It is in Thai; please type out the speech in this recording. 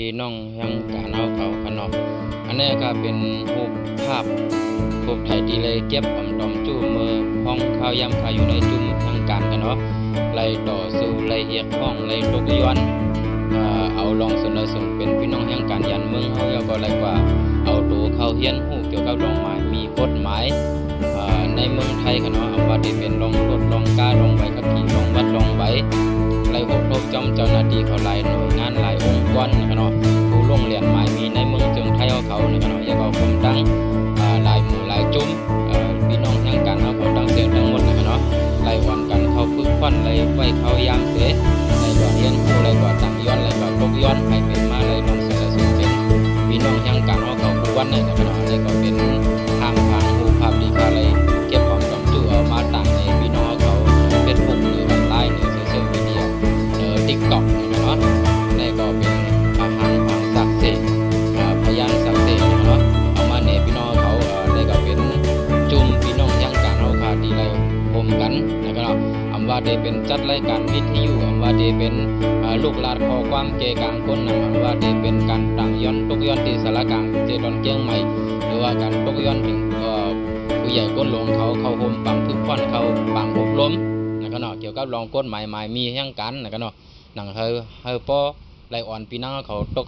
พี่น้องยังการเอาเขาขนมอันนี้ก็เป็นรูปภาพรูปถ่ายที่เลยเก็บอำดอมจู้มือห้องข้าวยำข้าวอยู่ในจุ่มทางการกันเนาะไล่ต่อสู้ไล่เรียกห้องไล่ตกย้อนเอาลองเสนอส่งเป็นพี่น้องยังการยันเมืองเขาก็ไล่กว่าเอาตัวเข้าเฮียนหูเกี่ยวกับดอกไม้มีกฎหมายในเมืองไทยกันเนาะว่าได้เป็นลองรถลองกาลองใบขับขี่ลองวัดลองใบไล่อบรมเจ้าหน้าที่เขาไล่หน่วยงานไล่องค์กรกันเนาะผู้ลงเรียนหมายมีในเมืองจึงไทยเขากันเนาะอย่าเอาความดังไล่หมู่ไล่จุ่มพี่น้องยังการเอาเขาดังเสียงทั้งหมดกันเนาะไล่วันกันเขาฝึกฟันไล่ไว้เขายามเสไล่ก่อนเรียนผู้ไล่ก่อนตั้งย้อนไล่ก่อนตกย้อนให้เป็นมาไล่ลงเสร็จเป็นพี่น้องยังการเอาเขาผู้วันเนี่ยกันเนาะไล่ก็เป็นทางรูปภาพดีค่ะเลยเก็บความจำจู่เอามาตั้งในพี่น้องเขาเป็นพวกหรือออนไลน์หรือโซเชียลมีเดียTikTok เนาะนี่ก็เป็นอาหารความศักดิ์สิทธิ์พยานศักดิ์สิทธิ์เนาะเอามาในพี่น้องเขานี่ก็เป็นจุ่มพี่น้องยังการเอาคาดีไรผมกันนะครับอำว่าได้เป็นจัดรายการวิทยุอำว่าได้เป็นลูกหลานขอความเกกางคนอำว่าได้เป็นการต่างย้อนตกย้อนที่สารกลางเจดอนเกียงใหม่หรือว่าการตกย้อนถึงผู้ใหญ่ก้นหลงเขาโฮมปังทุกคนเขาปังอบรมนะครับเนาะเกี่ยวกับรองกฎหมายมีแห่งกันนะครับเนาะหนังเฮอปอไลออนปีนังเขาตก